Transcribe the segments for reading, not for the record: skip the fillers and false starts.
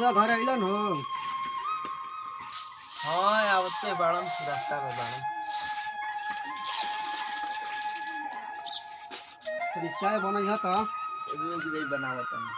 बबुआ घर अइलन हो? हाँ आवते बाड़न रास्ता में बाड़न। तनी चाय बनई ह त रुक जाई बनावत नहीं।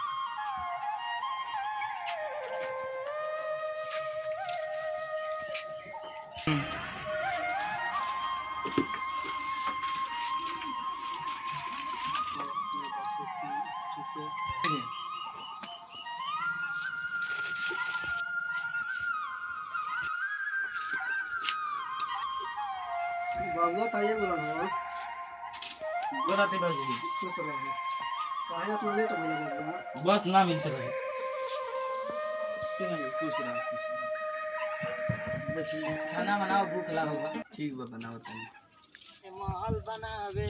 बबुआ ताये बोलन हो? गोराते बाबू खुश रहो। काहे इतना लेट भइल बबुआ? बस ना मिलते रहे। खुश रहो खुश रहो। खाना बनाओ भूख लागल बा। ठीक बा बनावत नहीं। महल बनावे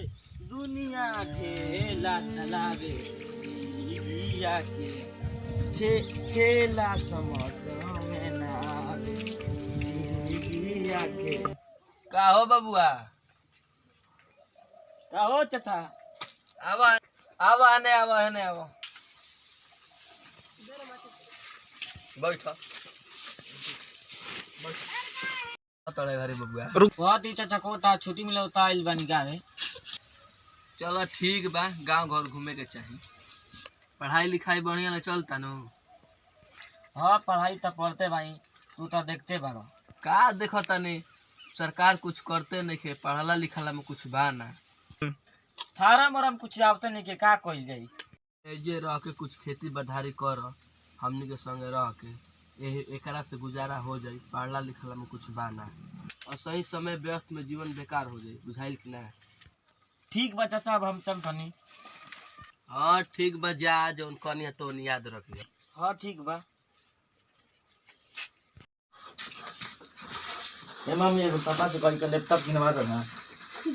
दुनिया ठेला चलावे जिया के खेला समझ में ना आवे जिया के। का हो बबुआ? का हो चाचा? आवा आवा आने आवा है आवा बैठो तड़े घरे बबुआ। बहुत ही चाचा कोटा छुट्टी मिले होता आइल बानी गावे। चलो ठीक बा गांव घर घूमे के चाहिए। पढ़ाई लिखाई बढ़िया ले चलता नु? हाँ पढ़ाई तो पढ़ते भाई तू तो देखते बारो। का देखो तनी सरकार कुछ करते नहीं के पढ़ला लिखला में कुछ बा ना। फार्म और हम कुछ आवते नहीं के का कइल जाई। एजे रह के कुछ खेती बधारी कर हमनी के संगे रह के एकरा से गुजारा हो जाई। पढ़ला लिखला में कुछ बा ना और सही समय व्यस्त में जीवन बेकार हो जाई। बुझाइल कि ना? ठीक बा चाचा अब हम चल तनी। हाँ ठीक बा जा जौन कनिया तो याद रखिए। हाँ ठीक बा। ए मम्मी एगो पापा से कल के लैपटॉप किनवा दो ना।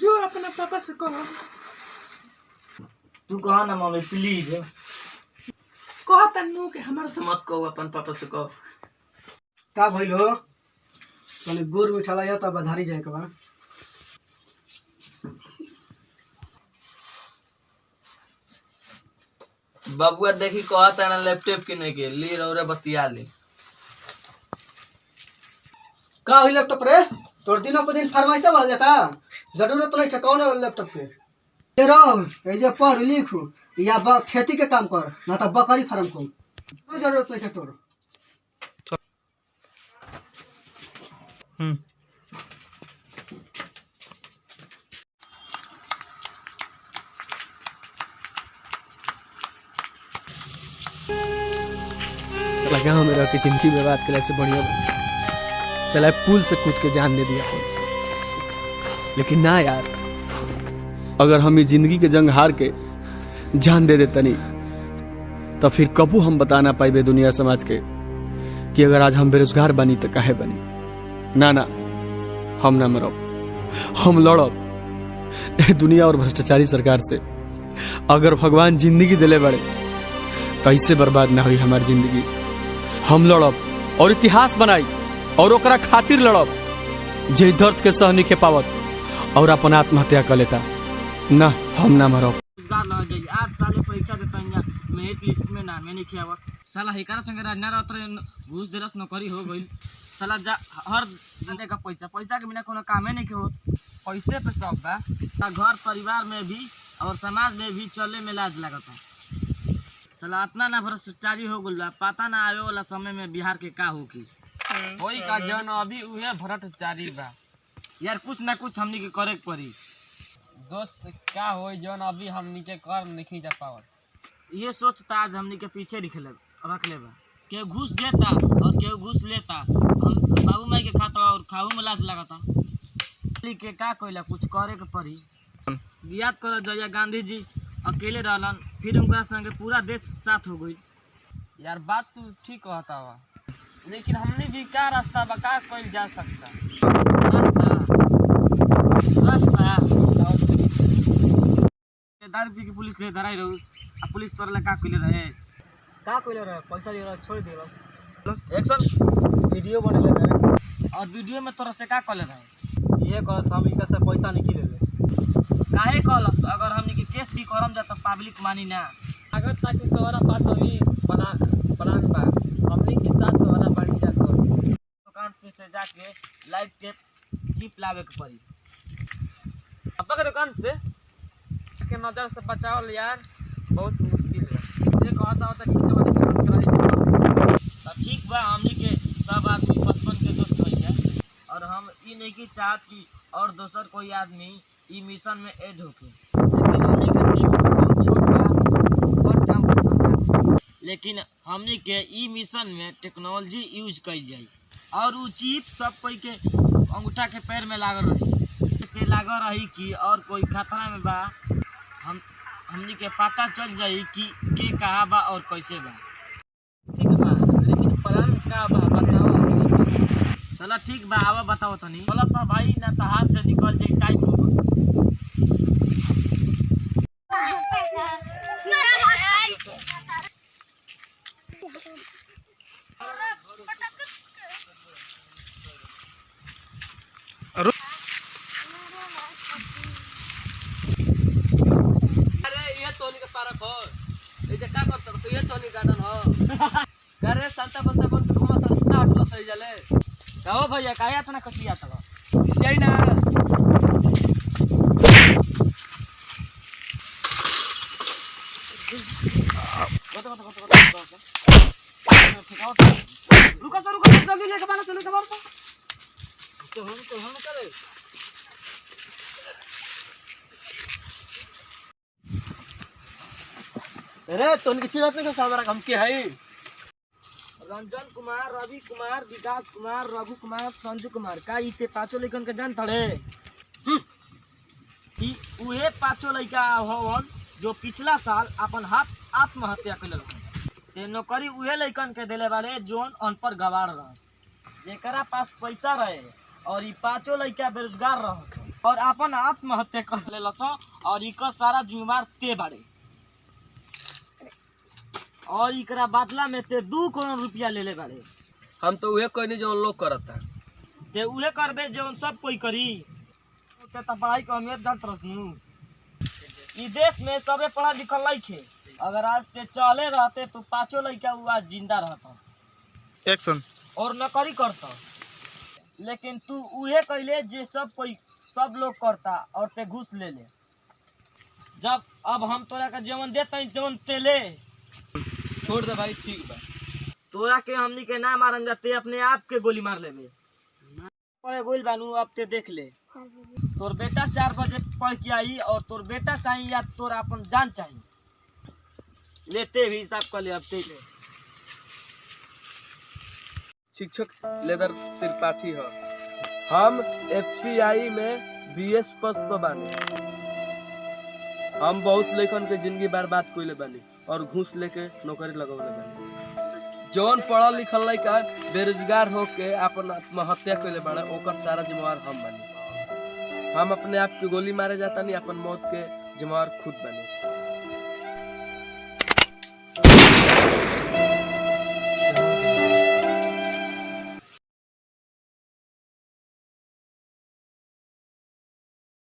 जो अपना पापा से कहो। तू कहा ना मम्मी प्लीज। कहा तन्नू के हमारे से मत कहो अपन पापा से कहो। का भइल हो? तनी गुड़ मिठाला या त बधारी जाए के बा। बबुआ देखी कहता ना लैपटॉप किने के ली रौरे बतिया ले। का होई लैपटॉप रे? तोर दिनों पे दिन फरमाइश बढ़ जाता। जरूरत नहीं है कौन लैपटॉप के? ये रहो ऐसे पढ़ लिख या खेती के काम कर ना तो बकरी फार्म खोल। कोई जरूरत नहीं है तोर। साला गाँव में रह के जिंदगी बर्बाद करे से बढ़िया साला पुल से कूद के जान दे दिया। लेकिन ना यार, अगर हम इस जिंदगी के जंग हार के जान दे देते नहीं तो फिर कबू हम बता ना पाइबे दुनिया समाज के कि अगर आज हम बेरोजगार बनी तो काहे बनी। ना ना हम ना मरब, हम लड़ब दुनिया और भ्रष्टाचारी सरकार से। अगर भगवान जिंदगी दिले बड़े तो इससे बर्बाद ना हुई हमारी जिंदगी। हम लड़ब और इतिहास बनाई और ओकरा खातिर लड़ब जे दर्द के सह नहीं पावत और अपन आत्महत्या कर लेता। ना हम ना मरब। लग जाई 8 साल परीक्षा देता इंजा मेरिट लिस्ट में नाम नहीं खियावत। साला हिकारा संगे राजना रहत घूस देलस नौकरी हो गई। साला जा हर बंदे का पैसा के बिना कोनो कामे नहीं होत। पैसे पे सब बा। घर परिवार में भी और समाज में भी चले में लाज लगता। साला अपना ना भ्रष्टाचारी हो गइल बा। पता ना आवे वाला समय में बिहार के का होगी। कोई का जन अभी उहे भ्रष्टाचारी बा। यार कुछ ना कुछ हमनी के करे के पड़ी। दोस्त का होई जौन अभी हमनी के कर नहीं जा पावत। ये सोचता आज हमनी के पीछे रख ले बा। के घूस देता और के घूस लेता। हम बाबू माई के खाता और खाऊ में लाज लगाता। के का कोइला कुछ करे के पड़ी। याद करो जया गांधी जी अकेले रहलन फिर उनका संगे पूरा देश साथ हो गई। यार बात तू ठीक कहता हुआ लेकिन हमने भी क्या रास्ता बा का कइल जा सकता। रास्ता दारू पी के पुलिस ले धराई रहू आ पुलिस तोरा ला का कइले रहे। का कोइले रहे? पैसा ले छोड़ देलस। एक्शन वीडियो बनेले रहे और वीडियो में तोरा से का कइले रहे? ये कह हम इनका से पैसा नहीं लेले। काहे कहलस? अगर हमनी के केस भी करम जा त पब्लिक मानी ना। अगर ताकि तोरा पास अभी प्लान बा हमनी के के लाइट टेप चिप लावे के पड़ी। पापा के दुकान से के नजर से बचाओ यार, बहुत मुश्किल है। ये कहता होता ठीक बा, हमनी के सब आदमी बचपन के दोस्त हो जाए और हम ई नहीं की चाहत कि और दोसर कोई आदमी ई मिशन में ऐड होके, लेकिन हमनी के टीम बहुत छोट बा, बहुत काम करना, लेकिन हमनी के ई मिशन में टेक्नोलॉजी यूज कइल जाई और उ चिप सब कोई के अंगूठा के पैर में लागल रही, से लागल रही कि और कोई खतरा में बा हमनी के पता चल जाई कि के कहाँ बा और कैसे बा। ठीक बा, लेकिन प्लान का बा बताओ। चलो ठीक बा, आवा बताओ तनी। बोला सब भाई ना तो हाथ से निकल जाई, टाइम हो गई। अरे ये तोनी के पार्क हो, ये जे का करत तो ये तोनी गार्डन हो। अरे संता बंता बन के घुमत ना हटलो सही जले। कहो भैया काया तना कसिया तलो सही ना रुको जल्दी लेके बाना चलो कबार तो हम चले। अरे तोनी के चिरत नहीं सामरा हम के है। रंजन कुमार, रवि कुमार, विकास कुमार, रघु कुमार, संजू कुमार का इते पांचों लइकन के जान थड़े। ई उहे पांचों लइका हवन जो पिछला साल अपन हाथ आत्महत्या कइले रहन। ते नौकरी उहे लइकन के देले बाड़े जोन अनपढ़ गवार रहस, जेकरा पास पैसा रहे और ई पांचों लइका बेरोजगार रहस और अपन आत्महत्या कर लेलस और इकर सारा जिम्मेवार ते बाड़े और इकरा बदला में ते 2 करोड़ रुपया ले ले बाड़े। हम तो उहे कोई नहीं जो लोग करता ते उहे करबे जोन सब कोई करी। ते त पढ़ाई के अहमियत जानत रहनु। ई देश में सबे पढ़ा लिखल लइके, अगर आज ते चले रहते तो पांचों लइका उ आज जिंदा रहता एक्शन और नौकरी करता, लेकिन तू उहे कइले जे सब लोग करता और ते घूस ले ले। जब अब हम तोरा का जीवन देते जीवन ते ले, छोड़ दे भाई। ठीक बा, तोरा के हमनी के ना मारन जाते, अपने आप के गोली मार लेबे। पढ़े गोल बानू, अब ते देख ले तोर बेटा 4 बजे पढ़ के आई और तोर बेटा चाहिए या तोर अपन जान चाहिए, लेते भी हिसाब कर ले। अब ते ले शिक्षक लेदर त्रिपाठी हो। हम FCI में BS पद पर बानी। हम बहुत लइकन के जिंदगी बर्बाद कइले बानी और घूस लेके नौकरी लगौले बानी। जौन पढ़ल लिखल लइका बेरोजगार होके अपन आत्महत्या कइले बाड़े, ओकर सारा जिम्मेवार हम बानी। हम अपने आप के गोली मारे जाता नहीं, अपन मौत के जिम्मेवार खुद बानी।